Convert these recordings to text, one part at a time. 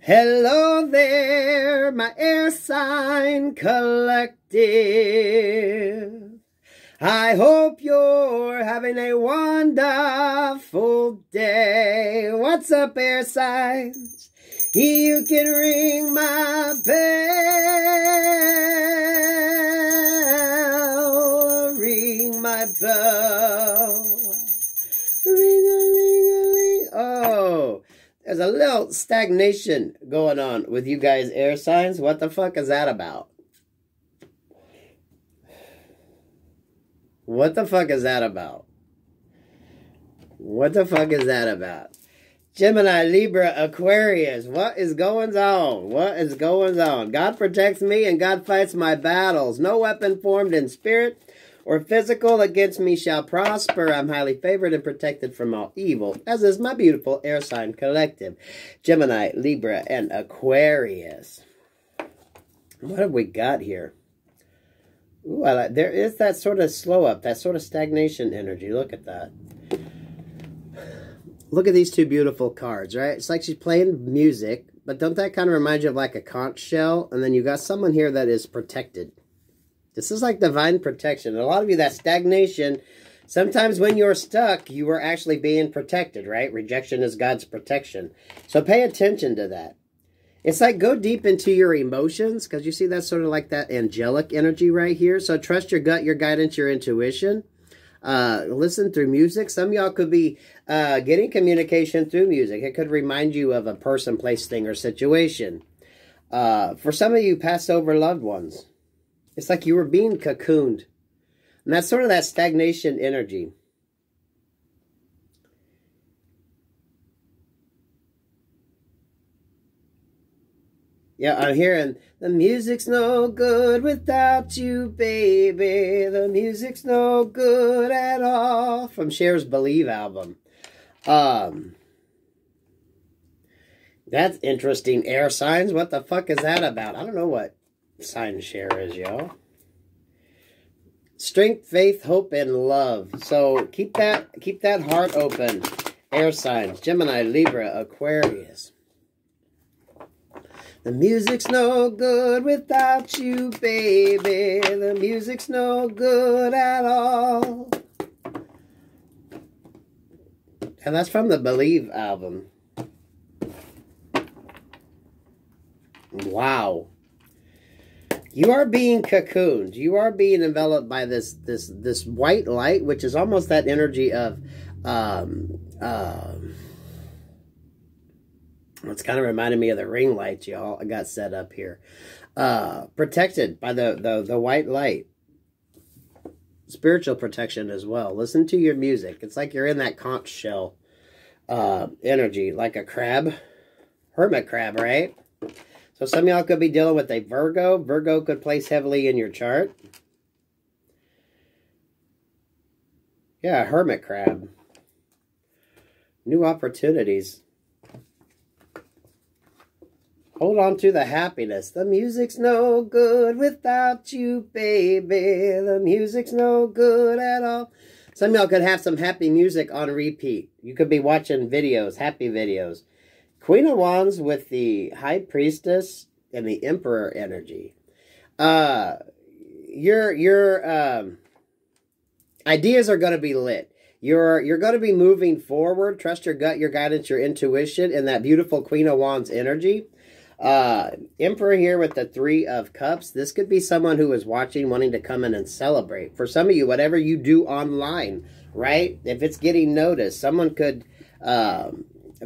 Hello there, my air sign collective. I hope you're having a wonderful day. What's up, air signs? You can ring my bell. Ring my bell. Ring-a-ling-a-ling. Oh, there's a little stagnation going on with you guys, air signs. What the fuck is that about? What the fuck is that about? What the fuck is that about? Gemini, Libra, Aquarius. What is going on? What is going on? God protects me and God fights my battles. No weapon formed in spirit or physical against me shall prosper. I'm highly favored and protected from all evil, as is my beautiful air sign collective. Gemini, Libra, and Aquarius. What have we got here? Ooh, there is that sort of slow up, that sort of stagnation energy. Look at that. Look at these two beautiful cards, right? It's like she's playing music, but don't that kind of remind you of like a conch shell? And then you got someone here that is protected. This is like divine protection. And a lot of you, that stagnation, sometimes when you're stuck, you are actually being protected, right? Rejection is God's protection. So pay attention to that. It's like go deep into your emotions, because you see that's sort of like that angelic energy right here. So trust your gut, your guidance, your intuition. Listen through music. Some of y'all could be getting communication through music. It could remind you of a person, place, thing, or situation. For some of you, passed over loved ones. It's like you were being cocooned. And that's sort of that stagnation energy. Yeah, I'm hearing, the music's no good without you, baby. The music's no good at all. From Cher's Believe album. That's interesting, air signs. What the fuck is that about? I don't know what sign Cher is, y'all. Strength, faith, hope, and love. So keep that heart open, air signs. Gemini, Libra, Aquarius. The music's no good without you, baby. The music's no good at all. And that's from the Believe album. Wow. You are being cocooned. You are being enveloped by this white light, which is almost that energy of it's kind of reminding me of the ring lights y'all got set up here. Protected by the white light. Spiritual protection as well. Listen to your music. It's like you're in that conch shell energy, like a crab. Hermit crab, right? So some of y'all could be dealing with a Virgo. Virgo could place heavily in your chart. Yeah, hermit crab. New opportunities. Hold on to the happiness. The music's no good without you, baby. The music's no good at all. Some of y'all could have some happy music on repeat. You could be watching videos, happy videos. Queen of Wands with the High Priestess and the Emperor energy. Your ideas are going to be lit. You're going to be moving forward. Trust your gut, your guidance, your intuition, and that beautiful Queen of Wands energy. Emperor here with the Three of Cups. This could be someone who is watching, wanting to come in and celebrate. For some of you, whatever you do online, right? If it's getting noticed, someone could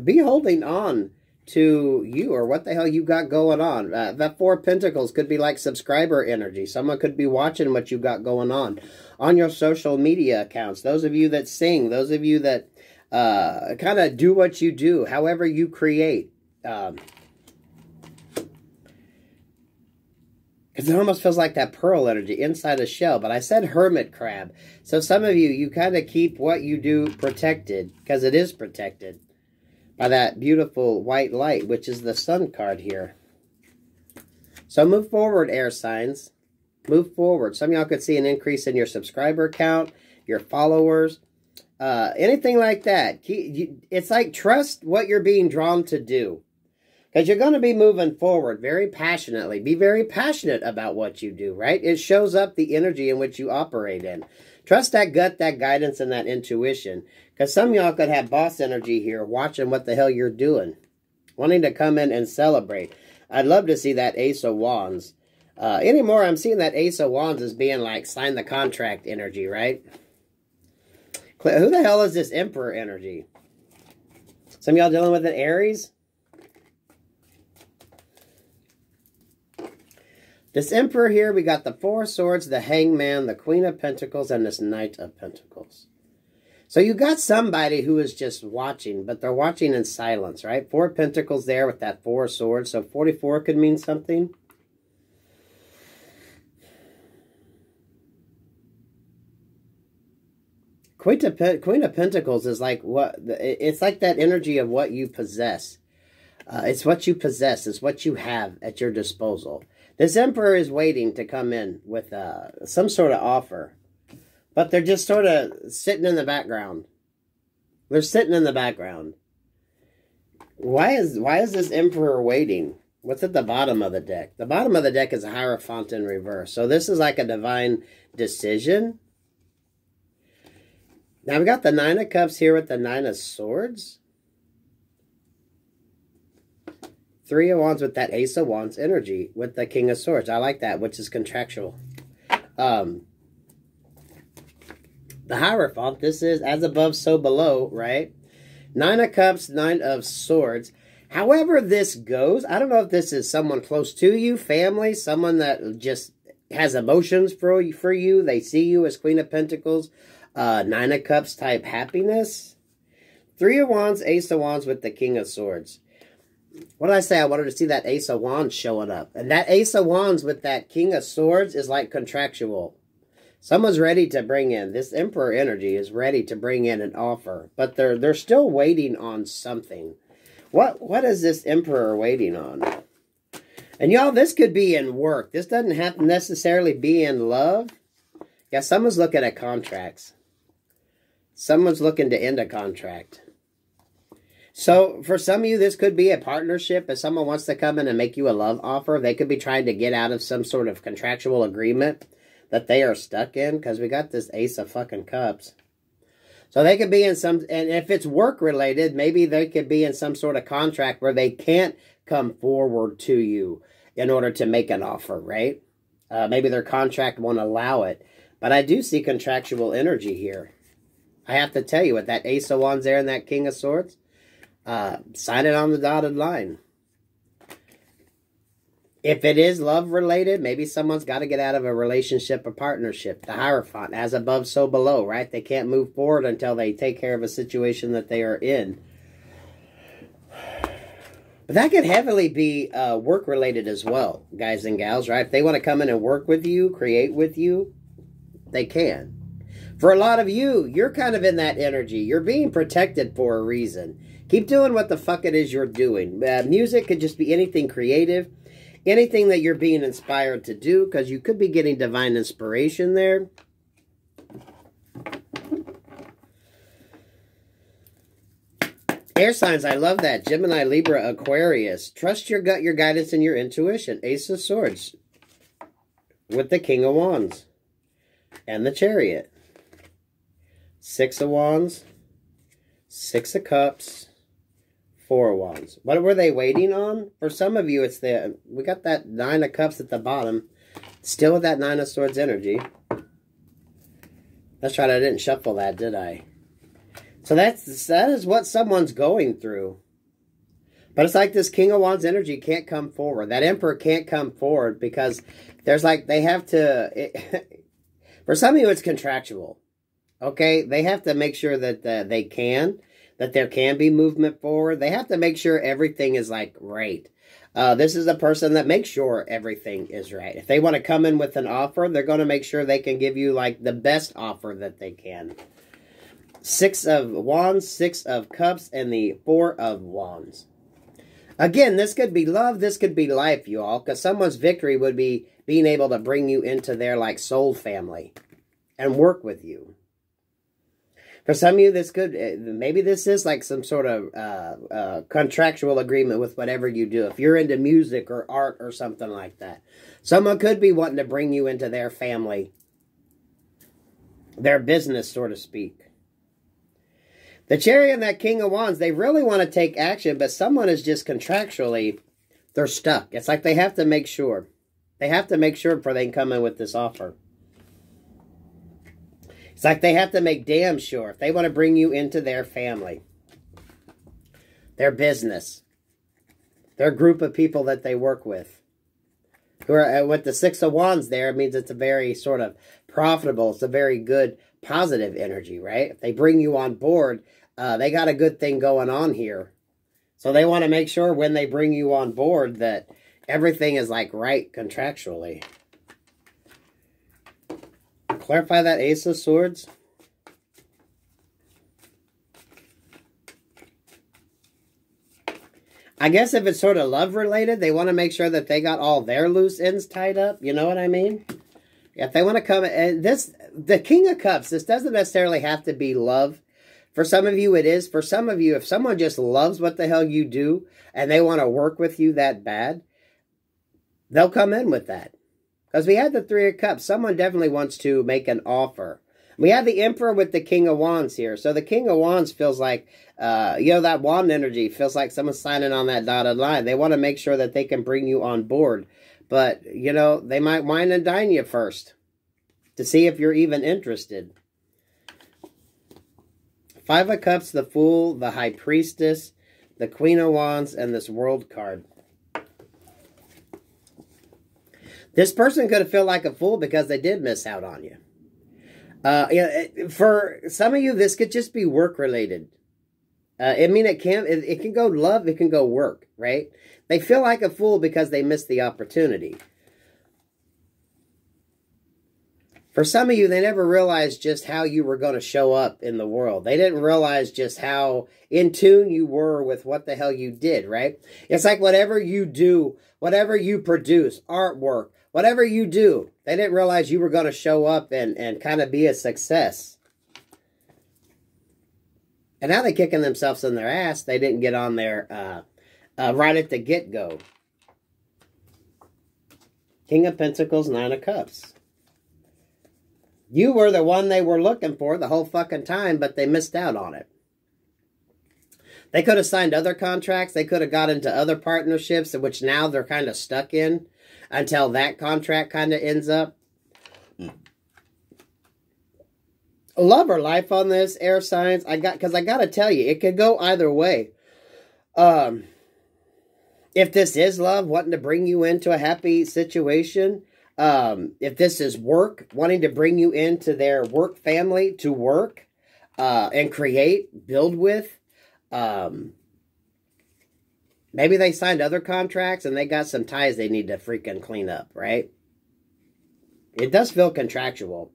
be holding on to you or what the hell you got going on. That Four of Pentacles could be like subscriber energy. Someone could be watching what you got going on your social media accounts. Those of you that sing, those of you that kind of do what you do, however you create. Because it almost feels like that pearl energy inside a shell. But I said hermit crab. So some of you kind of keep what you do protected. Because it is protected by that beautiful white light, which is the sun card here. So move forward, air signs. Move forward. Some of y'all could see an increase in your subscriber count, your followers, anything like that. It's like trust what you're being drawn to do. Because you're going to be moving forward very passionately. Be very passionate about what you do, right? It shows up the energy in which you operate in. Trust that gut, that guidance, and that intuition. Because some of y'all could have boss energy here watching what the hell you're doing. Wanting to come in and celebrate. I'd love to see that Ace of Wands. Anymore, I'm seeing that Ace of Wands as being like sign the contract energy, right? Who the hell is this Emperor energy? Some of y'all dealing with an Aries? This Emperor here, we got the Four of Swords, the Hangman, the Queen of Pentacles, and this Knight of Pentacles. So you got somebody who is just watching, but they're watching in silence, right? Four of Pentacles there with that Four of Swords. So 44 could mean something. Queen of Pentacles is like what? It's like that energy of what you possess. It's what you possess. It's what you have at your disposal. This Emperor is waiting to come in with some sort of offer. But they're just sort of sitting in the background. They're sitting in the background. Why is this Emperor waiting? What's at the bottom of the deck? The bottom of the deck is a Hierophant in reverse. So this is like a divine decision. Now we got the Nine of Cups here with the Nine of Swords. Three of Wands with that Ace of Wands energy with the King of Swords. I like that, which is contractual. The Hierophant, this is as above, so below, right? Nine of Cups, Nine of Swords. However this goes, I don't know if this is someone close to you, family, someone that just has emotions for you. They see you as Queen of Pentacles, Nine of Cups type happiness. Three of Wands, Ace of Wands with the King of Swords. What did I say? I wanted to see that Ace of Wands showing up. And that Ace of Wands with that King of Swords is like contractual. Someone's ready to bring in. This Emperor energy is ready to bring in an offer. But they're still waiting on something. What is this Emperor waiting on? And y'all, this could be in work. This doesn't have to necessarily be in love. Yeah, someone's looking at contracts. Someone's looking to end a contract. So, for some of you, this could be a partnership. If someone wants to come in and make you a love offer, they could be trying to get out of some sort of contractual agreement that they are stuck in. Because we got this Ace of fucking Cups. So, they could be in some... And if it's work-related, maybe they could be in some sort of contract where they can't come forward to you in order to make an offer, right? Maybe their contract won't allow it. But I do see contractual energy here. I have to tell you, with that Ace of Wands there and that King of Swords... sign it on the dotted line. If it is love-related, maybe someone's got to get out of a relationship or partnership. The Hierophant, as above, so below, right? They can't move forward until they take care of a situation that they are in. But that could heavily be work-related as well, guys and gals, right? If they want to come in and work with you, create with you, they can. For a lot of you, you're kind of in that energy. You're being protected for a reason. Keep doing what the fuck it is you're doing. Music could just be anything creative. Anything that you're being inspired to do. Because you could be getting divine inspiration there. Air signs, I love that. Gemini, Libra, Aquarius. Trust your gut, your guidance, and your intuition. Ace of Swords. With the King of Wands. And the Chariot. Six of Wands. Six of Cups. Four of Wands. What were they waiting on? For some of you, it's we got that Nine of Cups at the bottom. Still with that Nine of Swords energy. That's right, I didn't shuffle that, did I? So that is what someone's going through. But it's like this King of Wands energy can't come forward. That Emperor can't come forward because there's like, they have to... for some of you, it's contractual. Okay? They have to make sure that they can... that there can be movement forward. They have to make sure everything is, like, right. This is a person that makes sure everything is right. If they want to come in with an offer, they're going to make sure they can give you, like, the best offer that they can. Six of Wands, Six of Cups, and the Four of Wands. Again, this could be love. This could be life, you all. Because someone's victory would be being able to bring you into their, like, soul family. And work with you. For some of you, this could, maybe this is like some sort of contractual agreement with whatever you do. If you're into music or art or something like that. Someone could be wanting to bring you into their family, their business, so to speak. The Chariot and that King of Wands, they really want to take action, but someone is just contractually, they're stuck. It's like they have to make sure. They have to make sure before they can come in with this offer. It's like they have to make damn sure if they want to bring you into their family, their business, their group of people that they work with. Who are, with the Six of Wands there, it means it's a very sort of profitable, it's a very good positive energy, right? If they bring you on board, they got a good thing going on here. So they want to make sure when they bring you on board that everything is like right contractually. Clarify that Ace of Swords. I guess if it's sort of love related, they want to make sure that they got all their loose ends tied up. You know what I mean? If they want to come, and the King of Cups, this doesn't necessarily have to be love. For some of you, it is. For some of you, if someone just loves what the hell you do and they want to work with you that bad, they'll come in with that. Because we had the Three of Cups. Someone definitely wants to make an offer. We have the Emperor with the King of Wands here. So the King of Wands feels like, you know, that wand energy feels like someone's signing on that dotted line. They want to make sure that they can bring you on board. But, you know, they might wine and dine you first to see if you're even interested. Five of Cups, the Fool, the High Priestess, the Queen of Wands, and this World card. This person could have felt like a fool because they did miss out on you. For some of you, this could just be work-related. I mean, it can go love, it can go work, right? They feel like a fool because they missed the opportunity. For some of you, they never realized just how you were going to show up in the world. They didn't realize just how in tune you were with what the hell you did, right? It's like whatever you do, whatever you produce, artwork, whatever you do, they didn't realize you were going to show up and kind of be a success. And now they're kicking themselves in their ass. They didn't get on there right at the get-go. King of Pentacles, Nine of Cups. You were the one they were looking for the whole fucking time, but they missed out on it. They could have signed other contracts. They could have got into other partnerships, which now they're kind of stuck in until that contract kind of ends up. Love or life on this, air signs. Because I got to tell you, it could go either way. If this is love, wanting to bring you into a happy situation, if this is work, wanting to bring you into their work family to work and create, build with. Maybe they signed other contracts and they got some ties they need to freaking clean up, right? It does feel contractual.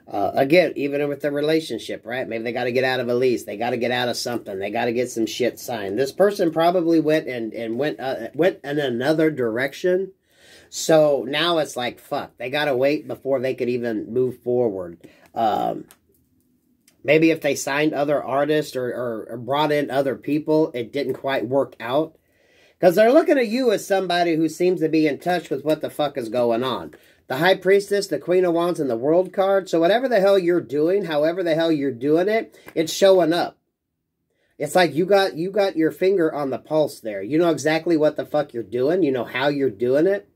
Again, even with the relationship, right? Maybe they got to get out of a lease. They got to get out of something. They got to get some shit signed. This person probably went in another direction. So now it's like, fuck, they got to wait before they could even move forward. Maybe if they signed other artists or brought in other people, it didn't quite work out. Because they're looking at you as somebody who seems to be in touch with what the fuck is going on. The High Priestess, the Queen of Wands, and the World card. So whatever the hell you're doing, however the hell you're doing it, it's showing up. It's like you got your finger on the pulse there. You know exactly what the fuck you're doing. You know how you're doing it.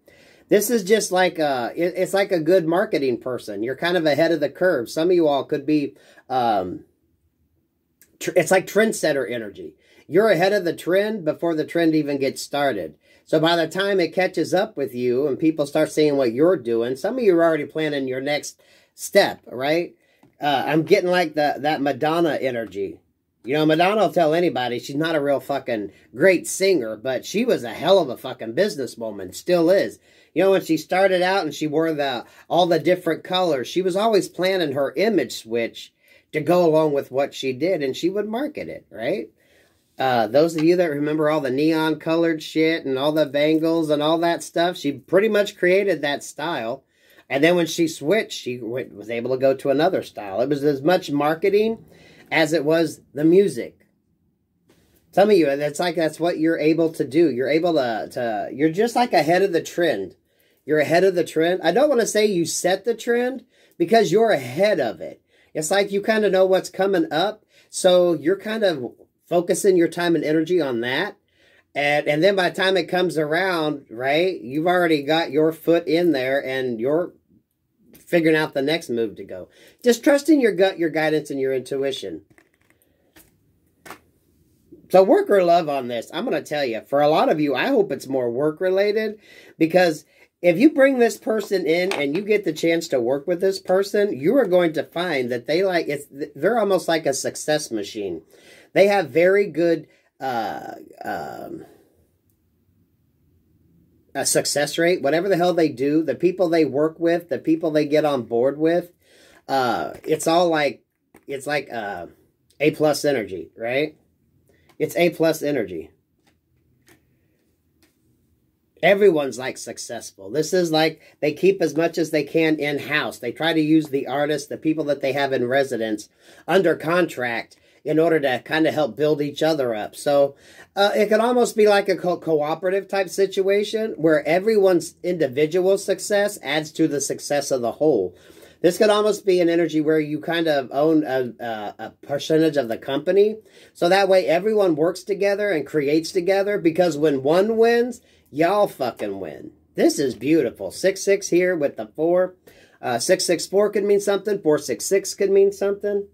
This is just like it's like a good marketing person. You're kind of ahead of the curve. Some of you all could be, it's like trendsetter energy. You're ahead of the trend before the trend even gets started. So by the time it catches up with you and people start seeing what you're doing, some of you are already planning your next step, right? I'm getting like that Madonna energy. You know, Madonna will tell anybody she's not a real fucking great singer, but she was a hell of a fucking businesswoman, still is. You know, when she started out and she wore all the different colors, she was always planning her image switch to go along with what she did, and she would market it, right? Those of you that remember all the neon colored shit and all the bangles and all that stuff, she pretty much created that style. And then when she switched, she was able to go to another style. It was as much marketing as it was the music. Some of you, that's what you're able to do. You're able to you're just like ahead of the trend. You're ahead of the trend. I don't want to say you set the trend because you're ahead of it. It's like you kind of know what's coming up. So you're kind of focusing your time and energy on that. And then by the time it comes around, right, you've already got your foot in there and you're figuring out the next move to go. Just trusting your gut, your guidance, and your intuition. So work or love on this. I'm going to tell you, for a lot of you, I hope it's more work related, because if you bring this person in and you get the chance to work with this person, you are going to find that they're almost like a success machine. They have very good a success rate, whatever the hell they do, the people they work with, the people they get on board with, it's like A plus energy, right? It's A plus energy. Everyone's like successful. This is like they keep as much as they can in-house. They try to use the artists, the people that they have in residence, under contract in order to kind of help build each other up. So it could almost be like a cooperative type situation where everyone's individual success adds to the success of the whole. This could almost be an energy where you kind of own a percentage of the company. So that way everyone works together and creates together, because when one wins, y'all fucking win. This is beautiful. 6-6 here with the 4. 6-6-4 could mean something. 4-6-6 could mean something.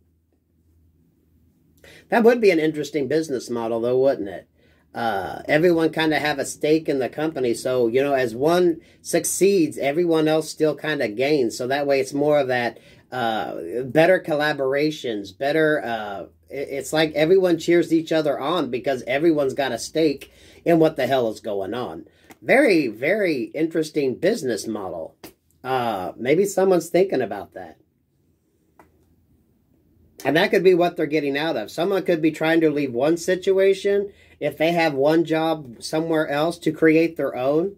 That would be an interesting business model, though, wouldn't it? Everyone kind of have a stake in the company. So, you know, as one succeeds, everyone else still kind of gains. So that way it's more of that better collaborations, better... it's like everyone cheers each other on because everyone's got a stake in what the hell is going on. Very, very interesting business model. Maybe someone's thinking about that. And that could be what they're getting out of. Someone could be trying to leave one situation if they have one job somewhere else to create their own.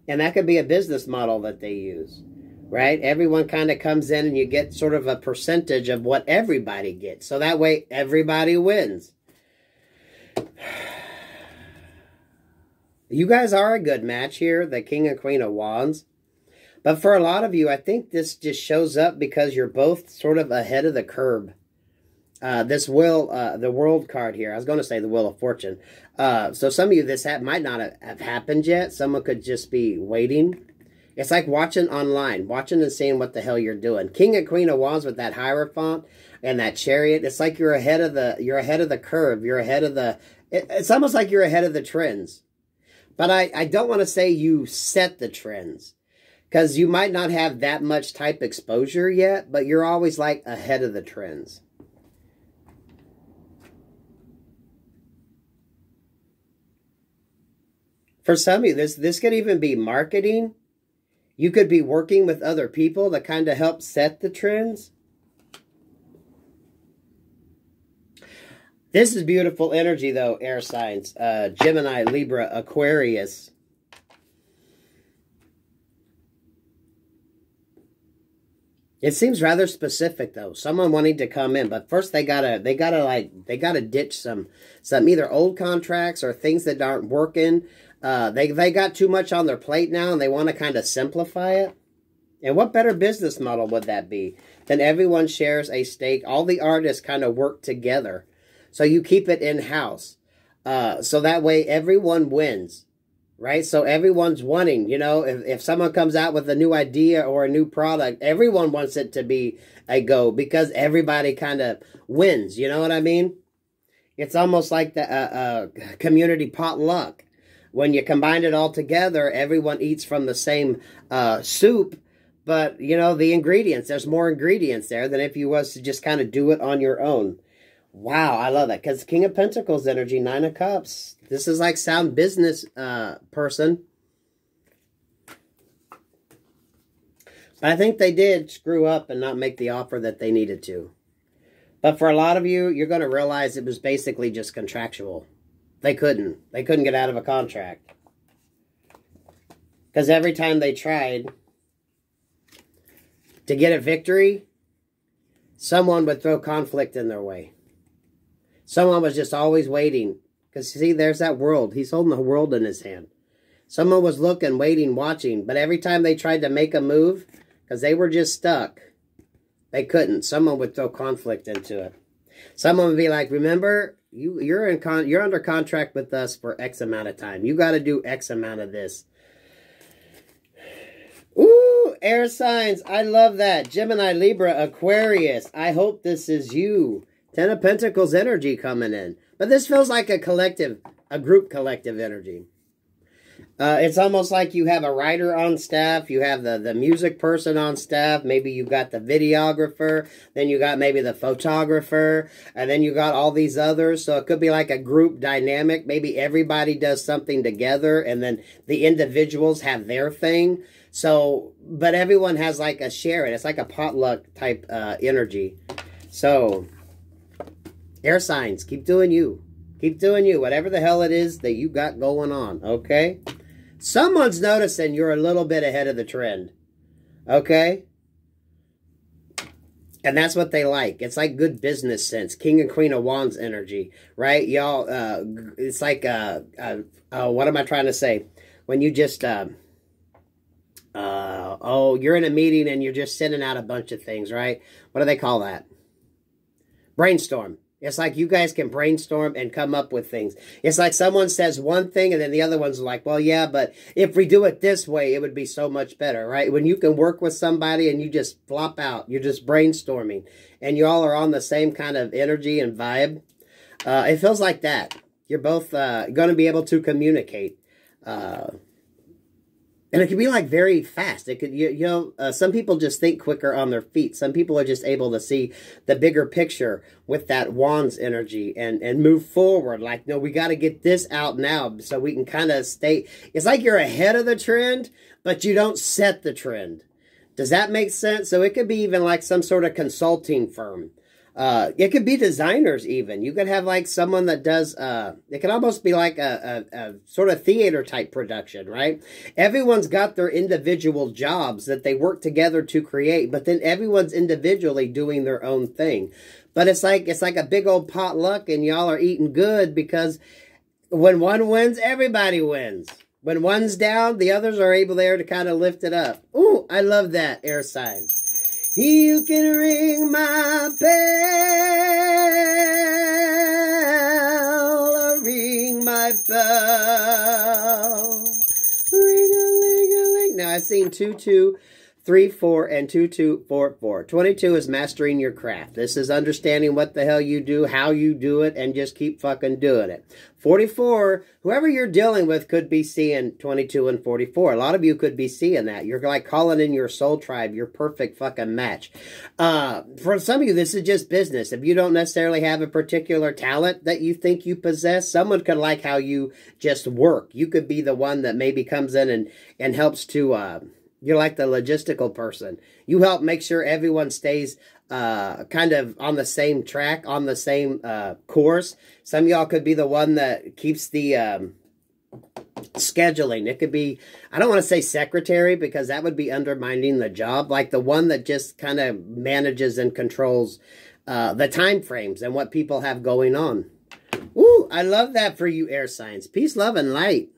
And that could be a business model that they use, right? Everyone kind of comes in and you get sort of a percentage of what everybody gets. So that way everybody wins. You guys are a good match here, the King and Queen of Wands. But for a lot of you, I think this just shows up because you're both sort of ahead of the curve. This will, the World card here, I was going to say the Wheel of Fortune. So some of you, this might not have happened yet. Someone could just be waiting. It's like watching online, watching and seeing what the hell you're doing. King and Queen of Wands with that Hierophant and that Chariot. It's like you're ahead of the curve. You're ahead of the, it's almost like you're ahead of the trends. But I don't want to say you set the trends, because you might not have that much type exposure yet, but you're always like ahead of the trends. For some of you, this could even be marketing. You could be working with other people that kind of help set the trends. This is beautiful energy, though, air signs. Gemini, Libra, Aquarius. It seems rather specific, though. Someone wanting to come in, but first they gotta ditch some either old contracts or things that aren't working. They got too much on their plate now, and they want to kind of simplify it. And what better business model would that be than everyone shares a stake? All the artists kind of work together. So you keep it in-house. So that way everyone wins, right? So everyone's wanting, you know, if someone comes out with a new idea or a new product, everyone wants it to be a go because everybody kind of wins. You know what I mean? It's almost like the community potluck. When you combine it all together, everyone eats from the same soup. But, you know, the ingredients, there's more ingredients there than if you was to just kind of do it on your own. Wow, I love that. Because King of Pentacles energy, 9 of Cups. This is like sound business person. But I think they did screw up and not make the offer that they needed to. But for a lot of you, you're going to realize it was basically just contractual. They couldn't get out of a contract. Because every time they tried, to get a victory, someone would throw conflict in their way. Someone was just always waiting. Because, see, there's that world. He's holding the world in his hand. Someone was looking, waiting, watching. But every time they tried to make a move, because they were just stuck, they couldn't. Someone would throw conflict into it. Someone would be like, remember, you're under contract with us for X amount of time. You got to do X amount of this. Ooh, air signs. I love that. Gemini, Libra, Aquarius. I hope this is you. Ten of Pentacles energy coming in. But this feels like a collective, a group collective energy. It's almost like you have a writer on staff. You have the music person on staff. Maybe you've got the videographer. Then you got maybe the photographer. And then you got all these others. So it could be like a group dynamic. Maybe everybody does something together. And then the individuals have their thing. So, but everyone has like a share it. It's like a potluck type energy. So, air signs, keep doing you. Keep doing you. Whatever the hell it is that you got going on, okay? Someone's noticing you're a little bit ahead of the trend, okay? And that's what they like. It's like good business sense. King and Queen of Wands energy, right? Y'all, it's like, what am I trying to say? When you just, you're in a meeting and you're just sending out a bunch of things, right? What do they call that? Brainstorm. It's like you guys can brainstorm and come up with things. It's like someone says one thing and then the other one's like, well, yeah, but if we do it this way, it would be so much better, right? When you can work with somebody and you just flop out, you're just brainstorming, and you all are on the same kind of energy and vibe. It feels like that. You're both going to be able to communicate. And it can be like very fast. It could, you know, some people just think quicker on their feet. Some people are just able to see the bigger picture with that Wands energy and move forward. Like, no, we got to get this out now so we can kind of stay. It's like you're ahead of the trend, but you don't set the trend. Does that make sense? So it could be even like some sort of consulting firm. It could be designers even. You could have like someone that does, it could almost be like a sort of theater type production, right? Everyone's got their individual jobs that they work together to create, but then everyone's individually doing their own thing. But it's like a big old potluck and y'all are eating good because when one wins, everybody wins. When one's down, the others are able there to kind of lift it up. Ooh, I love that, air signs. You can ring my bell, ring my bell, ring-a-ling-a-ling. Now, I've seen 2234 and 2244. 22 is mastering your craft. This is understanding what the hell you do, how you do it, and just keep fucking doing it. 44, whoever you're dealing with could be seeing 22 and 44. A lot of you could be seeing that. You're like calling in your soul tribe, your perfect fucking match. For some of you, this is just business. If you don't necessarily have a particular talent that you think you possess, someone could like how you just work. You could be the one that maybe comes in and helps to... You're like the logistical person. You help make sure everyone stays kind of on the same track, on the same course. Some of y'all could be the one that keeps the scheduling. It could be, I don't want to say secretary because that would be undermining the job. Like the one that just kind of manages and controls the time frames and what people have going on. Ooh, I love that for you air signs. Peace, love, and light.